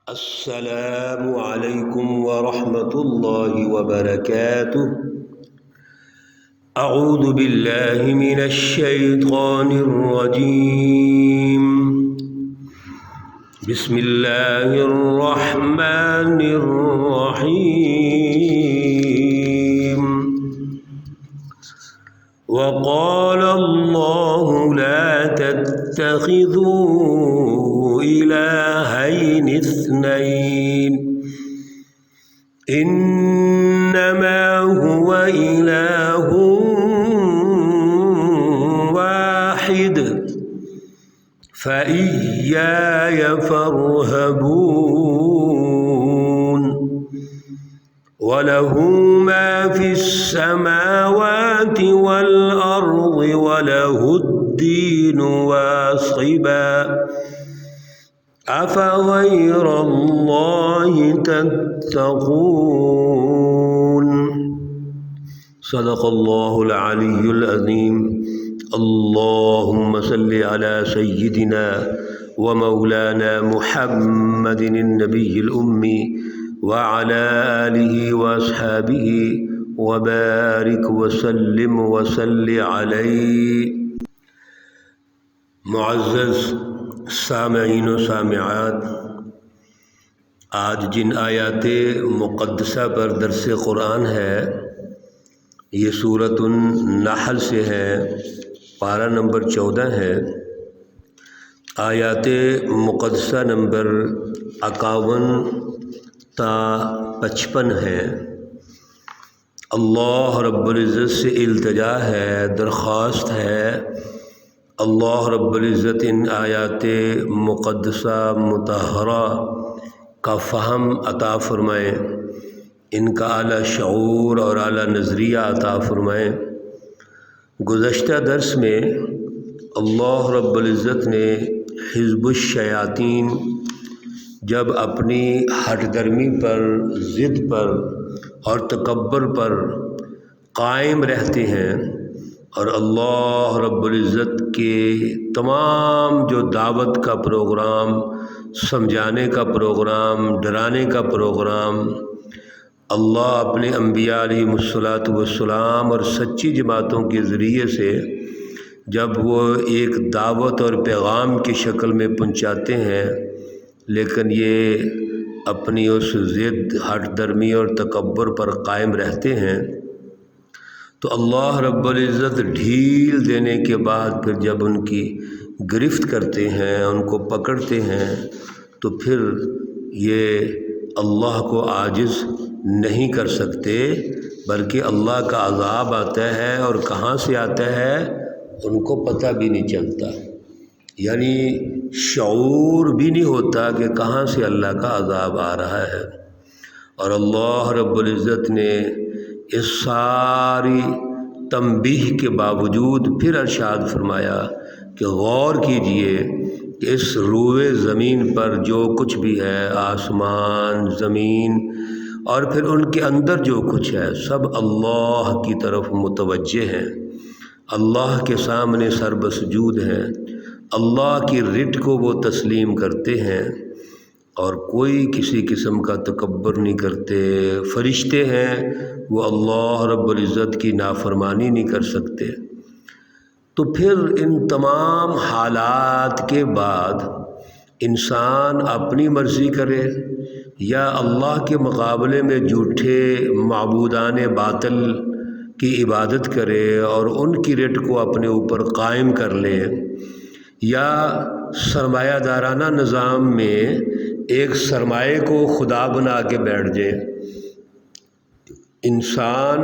السلام علیکم ورحمۃ اللہ وبرکاتہ۔ اعوذ باللہ من الشیطان الرجیم، بسم اللہ الرحمن الرحیم۔ وقال اللہ لا تتخذوا إلهين اثنين إنما هو إله واحد فإياي فارهبون وله ما في السماوات والأرض وله الدين واصبا أفغير الله تتقون۔ صدق الله العلي العظيم۔ اللهم صل على سيدنا ومولانا محمد النبي الأمي وعلى آله وأصحابه وبارك وسلم وصل عليه۔ معزز سامعین و سامعات، آج جن آیات مقدسہ پر درس قرآن ہے یہ سورۃ النحل سے ہے، پارہ نمبر 14 ہے، آیات مقدسہ نمبر 51 تا 55 ہے۔ اللہ رب العزت سے التجا ہے، درخواست ہے، اللہ رب العزت ان آیات مقدسہ مطہرہ کا فہم عطا فرمائے، ان کا اعلیٰ شعور اور اعلیٰ نظریہ عطا فرمائے۔ گزشتہ درس میں اللہ رب العزت نے حزب الشیاطین جب اپنی ہٹ درمی پر، ضد پر اور تکبر پر قائم رہتے ہیں اور اللہ رب العزت کے تمام جو دعوت کا پروگرام، سمجھانے کا پروگرام، ڈرانے کا پروگرام اللہ اپنے انبیاء علیہ الصلوۃ والسلام اور سچی جماعتوں کے ذریعے سے جب وہ ایک دعوت اور پیغام کی شکل میں پہنچاتے ہیں، لیکن یہ اپنی اس ضد، ہٹ درمی اور تکبر پر قائم رہتے ہیں، تو اللہ رب العزت ڈھیل دینے کے بعد پھر جب ان کی گرفت کرتے ہیں، ان کو پکڑتے ہیں، تو پھر یہ اللہ کو عاجز نہیں کر سکتے، بلکہ اللہ کا عذاب آتا ہے، اور کہاں سے آتا ہے ان کو پتہ بھی نہیں چلتا، یعنی شعور بھی نہیں ہوتا کہ کہاں سے اللہ کا عذاب آ رہا ہے۔ اور اللہ رب العزت نے اس ساری تنبیہ کے باوجود پھر ارشاد فرمایا کہ غور کیجئے کہ اس روئے زمین پر جو کچھ بھی ہے، آسمان، زمین اور پھر ان کے اندر جو کچھ ہے، سب اللہ کی طرف متوجہ ہیں، اللہ کے سامنے سر بسجود ہیں، اللہ کی رٹ کو وہ تسلیم کرتے ہیں اور کوئی کسی قسم کا تکبر نہیں کرتے۔ فرشتے ہیں وہ اللہ رب العزت کی نافرمانی نہیں کر سکتے۔ تو پھر ان تمام حالات کے بعد انسان اپنی مرضی کرے یا اللہ کے مقابلے میں جھوٹے معبودان باطل کی عبادت کرے اور ان کی رٹ کو اپنے اوپر قائم کر لے، یا سرمایہ دارانہ نظام میں ایک سرمایہ کو خدا بنا کے بیٹھ جائے۔ انسان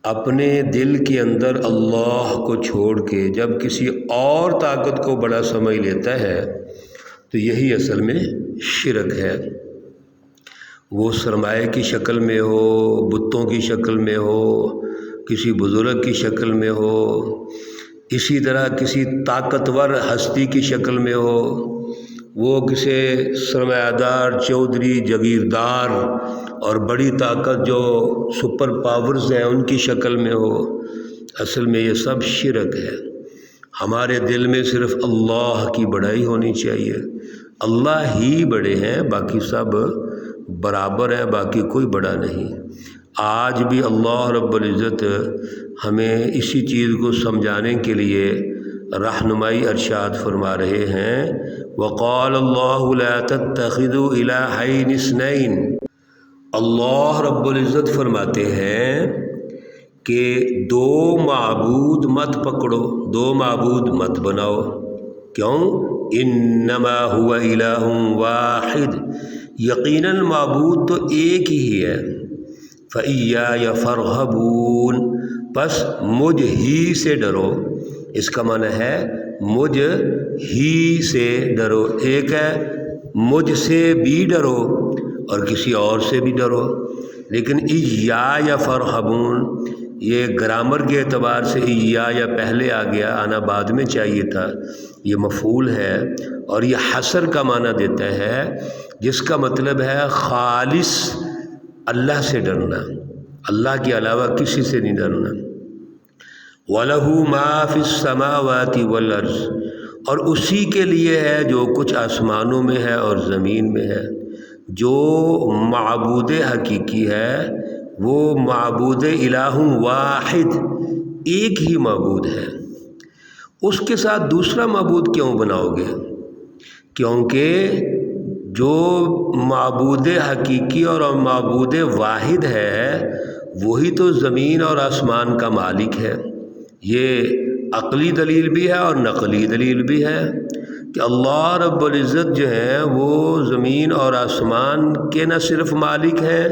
اپنے دل کے اندر اللہ کو چھوڑ کے جب کسی اور طاقت کو بڑا سمجھ لیتا ہے تو یہی اصل میں شرک ہے۔ وہ سرمایہ کی شکل میں ہو، بتوں کی شکل میں ہو، کسی بزرگ کی شکل میں ہو، اسی طرح کسی طاقتور ہستی کی شکل میں ہو، وہ کسی سرمایہ دار، چودھری، جاگیردار اور بڑی طاقت جو سپر پاورز ہیں ان کی شکل میں ہو، اصل میں یہ سب شرک ہے۔ ہمارے دل میں صرف اللہ کی بڑائی ہونی چاہیے، اللہ ہی بڑے ہیں، باقی سب برابر ہیں، باقی کوئی بڑا نہیں۔ آج بھی اللہ رب العزت ہمیں اسی چیز کو سمجھانے کے لیے رہنمائی ارشاد فرما رہے ہیں، وقال اللہ لا تتخذوا الہین اثنین۔ اللہ رب العزت فرماتے ہیں کہ دو معبود مت پکڑو، دو معبود مت بناؤ۔ کیوں؟ انما هو الہ واحد، یقیناً معبود تو ایک ہی ہے۔ فإیایا فارہبون، پس مجھ ہی سے ڈرو۔ اس کا معنی ہے مجھ ہی سے ڈرو، ایک ہے مجھ سے بھی ڈرو اور کسی اور سے بھی ڈرو۔ لیکن ایایا فارہبون، یہ گرامر کے اعتبار سے ایایا پہلے آ گیا، آنا بعد میں چاہیے تھا، یہ مفعول ہے اور یہ حصر کا معنی دیتا ہے، جس کا مطلب ہے خالص اللہ سے ڈرنا، اللہ کے علاوہ کسی سے نہیں ڈرنا۔ وَلَهُ مَا فِي السَّمَاوَاتِ وَالْأَرْضِ، اور اسی کے لیے ہے جو کچھ آسمانوں میں ہے اور زمین میں ہے۔ جو معبود حقیقی ہے وہ معبود الہ واحد، ایک ہی معبود ہے۔ اس کے ساتھ دوسرا معبود کیوں بناؤ گے؟ کیونکہ جو معبود حقیقی اور معبود واحد ہے وہی تو زمین اور آسمان کا مالک ہے۔ یہ عقلی دلیل بھی ہے اور نقلی دلیل بھی ہے کہ اللہ رب العزت جو ہیں وہ زمین اور آسمان کے نہ صرف مالک ہیں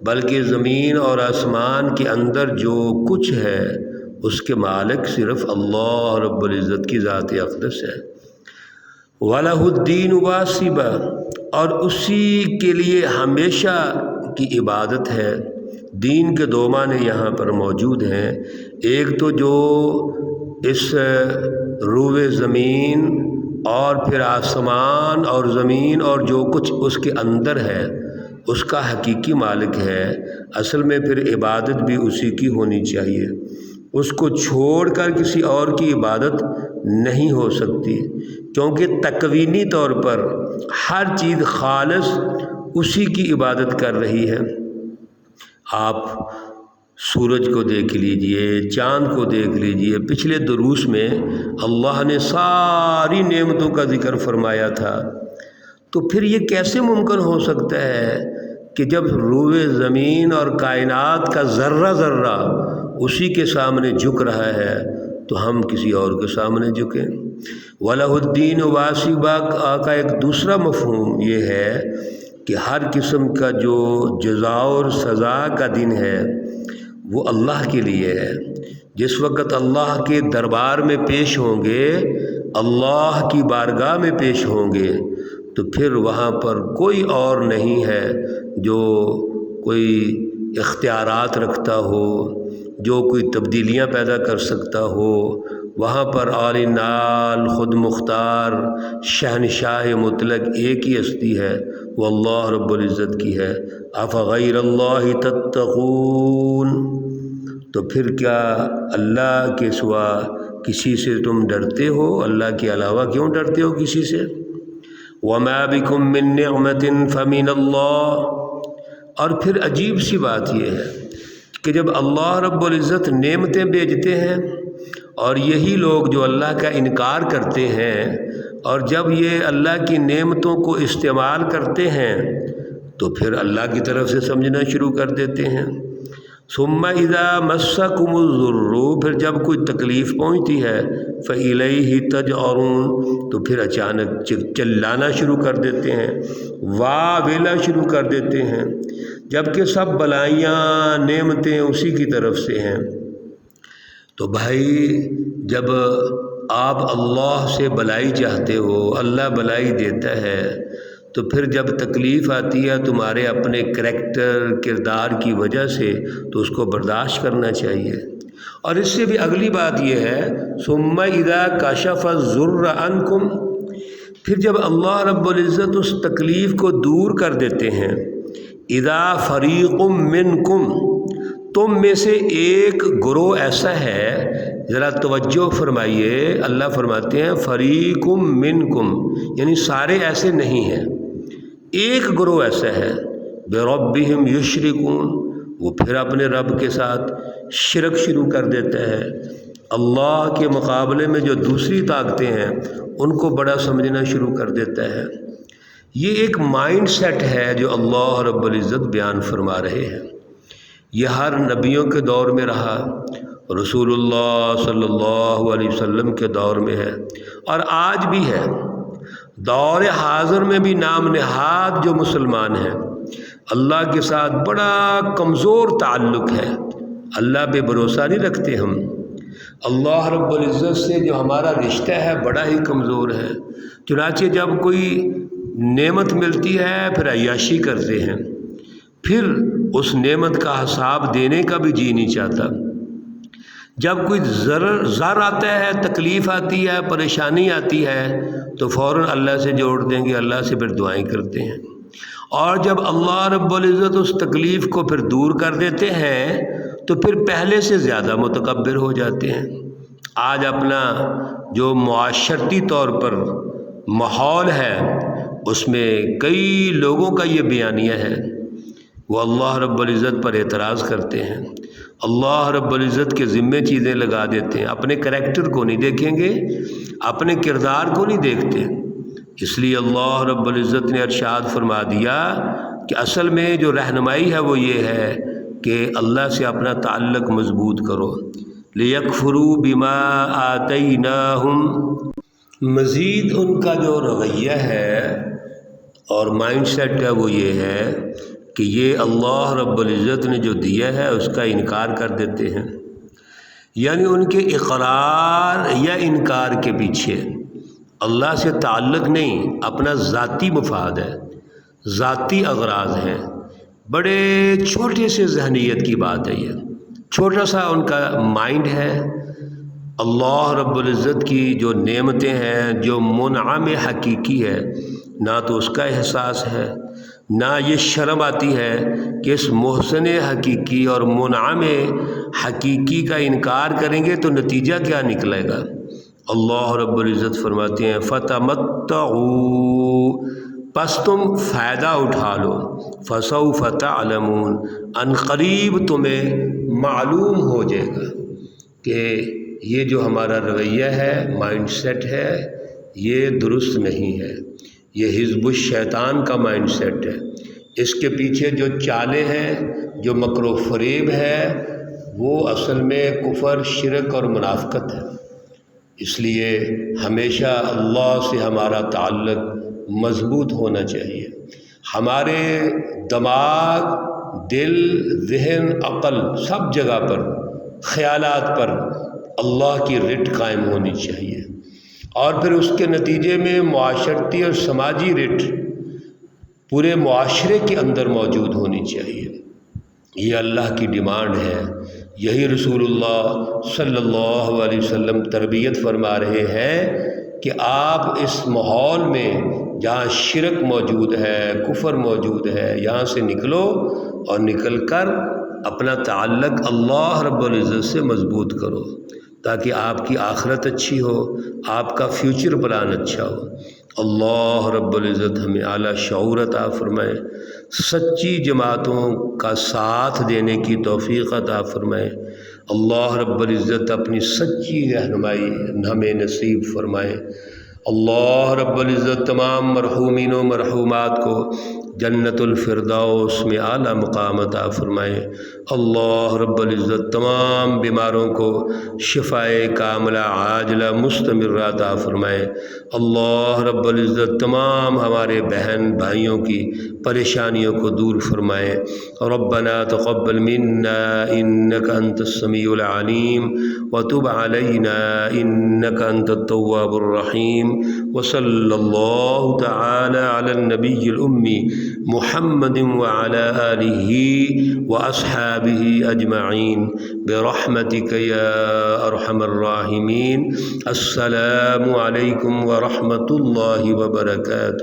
بلکہ زمین اور آسمان کے اندر جو کچھ ہے اس کے مالک صرف اللہ رب العزت کی ذات اقدس ہے۔ وَلَهُ الدِّينُ وَاسِبًا، اور اسی کے لیے ہمیشہ کی عبادت ہے۔ دین کے دو معنی یہاں پر موجود ہیں، ایک تو جو اس روئے زمین اور پھر آسمان اور زمین اور جو کچھ اس کے اندر ہے اس کا حقیقی مالک ہے، اصل میں پھر عبادت بھی اسی کی ہونی چاہیے، اس کو چھوڑ کر کسی اور کی عبادت نہیں ہو سکتی، کیونکہ تکوینی طور پر ہر چیز خالص اسی کی عبادت کر رہی ہے۔ آپ سورج کو دیکھ لیجئے، چاند کو دیکھ لیجئے، پچھلے دروس میں اللہ نے ساری نعمتوں کا ذکر فرمایا تھا، تو پھر یہ کیسے ممکن ہو سکتا ہے کہ جب روئے زمین اور کائنات کا ذرہ ذرہ اسی کے سامنے جھک رہا ہے تو ہم کسی اور کے سامنے جھکیں؟ وَلَهُ الدِّينُ وَاسِبًا کا ایک دوسرا مفہوم یہ ہے کہ ہر قسم کا جو جزا اور سزا کا دن ہے وہ اللہ کے لیے ہے۔ جس وقت اللہ کے دربار میں پیش ہوں گے، اللہ کی بارگاہ میں پیش ہوں گے، تو پھر وہاں پر کوئی اور نہیں ہے جو کوئی اختیارات رکھتا ہو، جو کوئی تبدیلیاں پیدا کر سکتا ہو۔ وہاں پر عالی نال خود مختار شہنشاہ مطلق ایک ہی ہستی ہے، وہ اللہ رب العزت کی ہے۔ افغیر اللہ تتقون، تو پھر کیا اللہ کے سوا کسی سے تم ڈرتے ہو؟ اللہ کے علاوہ کیوں ڈرتے ہو کسی سے؟ وما بکم من نعمت فمن اللہ، اور پھر عجیب سی بات یہ ہے کہ جب اللہ رب العزت نعمتیں بھیجتے ہیں اور یہی لوگ جو اللہ کا انکار کرتے ہیں اور جب یہ اللہ کی نعمتوں کو استعمال کرتے ہیں تو پھر اللہ کی طرف سے سمجھنا شروع کر دیتے ہیں۔ ثم اذا مسکم الضر، پھر جب کوئی تکلیف پہنچتی ہے فالیہ تجأرون، تو پھر اچانک چلانا شروع کر دیتے ہیں، واویلا شروع کر دیتے ہیں، جبکہ سب بلائیاں نعمتیں اسی کی طرف سے ہیں۔ تو بھائی جب آپ اللہ سے بلائی چاہتے ہو، اللہ بلائی دیتا ہے، تو پھر جب تکلیف آتی ہے تمہارے اپنے کریکٹر کردار کی وجہ سے تو اس کو برداشت کرنا چاہیے۔ اور اس سے بھی اگلی بات یہ ہے ثم اذا کشف الضر عنکم، پھر جب اللہ رب العزت اس تکلیف کو دور کر دیتے ہیں، اذا فریق منکم، تم میں سے ایک گروہ ایسا ہے ذرا توجہ فرمائیے، اللہ فرماتے ہیں فریقم منکم، یعنی سارے ایسے نہیں ہیں، ایک گروہ ایسا ہے، بربہم یشرکون، وہ پھر اپنے رب کے ساتھ شرک شروع کر دیتا ہے، اللہ کے مقابلے میں جو دوسری طاقتیں ہیں ان کو بڑا سمجھنا شروع کر دیتا ہے۔ یہ ایک مائنڈ سیٹ ہے جو اللہ رب العزت بیان فرما رہے ہیں۔ یہ ہر نبیوں کے دور میں رہا، رسول اللہ صلی اللہ علیہ وسلم کے دور میں ہے، اور آج بھی ہے۔ دور حاضر میں بھی نام نہاد جو مسلمان ہیں، اللہ کے ساتھ بڑا کمزور تعلق ہے، اللہ پہ بھروسہ نہیں رکھتے ہم، اللہ رب العزت سے جو ہمارا رشتہ ہے بڑا ہی کمزور ہے۔ چنانچہ جب کوئی نعمت ملتی ہے پھر عیاشی کرتے ہیں، پھر اس نعمت کا حساب دینے کا بھی جی نہیں چاہتا۔ جب کوئی زر آتا ہے، تکلیف آتی ہے، پریشانی آتی ہے تو فوراً اللہ سے جوڑ دیں گے، اللہ سے پھر دعائیں کرتے ہیں، اور جب اللہ رب العزت اس تکلیف کو پھر دور کر دیتے ہیں تو پھر پہلے سے زیادہ متکبر ہو جاتے ہیں۔ آج اپنا جو معاشرتی طور پر ماحول ہے اس میں کئی لوگوں کا یہ بیانیہ ہے، وہ اللہ رب العزت پر اعتراض کرتے ہیں، اللہ رب العزت کے ذمے چیزیں لگا دیتے ہیں، اپنے کریکٹر کو نہیں دیکھیں گے، اپنے کردار کو نہیں دیکھتے۔ اس لیے اللہ رب العزت نے ارشاد فرما دیا کہ اصل میں جو رہنمائی ہے وہ یہ ہے کہ اللہ سے اپنا تعلق مضبوط کرو، لیکفروا بما آتیناہم۔ مزید ان کا جو رویہ ہے اور مائنڈ سیٹ ہے وہ یہ ہے کہ یہ اللہ رب العزت نے جو دیا ہے اس کا انکار کر دیتے ہیں، یعنی ان کے اقرار یا انکار کے پیچھے اللہ سے تعلق نہیں، اپنا ذاتی مفاد ہے، ذاتی اغراض ہیں، بڑے چھوٹے سے ذہنیت کی بات ہے، یہ چھوٹا سا ان کا مائنڈ ہے۔ اللہ رب العزت کی جو نعمتیں ہیں، جو منعم حقیقی ہے، نہ تو اس کا احساس ہے، نہ یہ شرم آتی ہے کہ اس محسن حقیقی اور منعم حقیقی کا انکار کریں گے تو نتیجہ کیا نکلے گا۔ اللہ رب العزت فرماتے ہیں فتمتعوا، پس تم فائدہ اٹھا لو، فسوف تعلمون، ان قریب تمہیں معلوم ہو جائے گا کہ یہ جو ہمارا رویہ ہے، مائنڈ سیٹ ہے، یہ درست نہیں ہے، یہ حزب الشیطان کا مائنڈ سیٹ ہے، اس کے پیچھے جو چالیں ہیں، جو مکر و فریب ہے، وہ اصل میں کفر، شرک اور منافقت ہے۔ اس لیے ہمیشہ اللہ سے ہمارا تعلق مضبوط ہونا چاہیے، ہمارے دماغ، دل، ذہن، عقل، سب جگہ پر، خیالات پر اللہ کی رٹ قائم ہونی چاہیے، اور پھر اس کے نتیجے میں معاشرتی اور سماجی رٹ پورے معاشرے کے اندر موجود ہونی چاہیے۔ یہ اللہ کی ڈیمانڈ ہے، یہی رسول اللہ صلی اللہ علیہ وسلم تربیت فرما رہے ہیں کہ آپ اس ماحول میں جہاں شرک موجود ہے، کفر موجود ہے، یہاں سے نکلو اور نکل کر اپنا تعلق اللہ رب العزت سے مضبوط کرو، تاکہ آپ کی آخرت اچھی ہو، آپ کا فیوچر پلان اچھا ہو۔ اللہ رب العزت ہمیں اعلیٰ شعور عطا فرمائے، سچی جماعتوں کا ساتھ دینے کی توفیق عطا فرمائے۔ اللہ رب العزت اپنی سچی رہنمائی ہمیں نصیب فرمائے۔ اللہ رب العزت تمام مرحومین و مرحومات کو جنت الفردوس میں اعلیٰ مقام عطا فرمائے۔ اللہ رب العزت تمام بیماروں کو شفائے کاملہ عاجلہ مستمرہ عطا فرمائے۔ اللہ رب العزت تمام ہمارے بہن بھائیوں کی پریشانیوں کو دور فرمائے۔ ربنا تقبل منا انک انت السمیع العلیم وتب علینا انک انت التواب الرحیم، وصلی اللہ تعالی علی النبی الأمی محمد وعلى آلہ وأصحابہ اجمعین برحمتک یا ارحم الراحمین۔ السلام علیکم ورحمۃ اللہ وبرکاتہ۔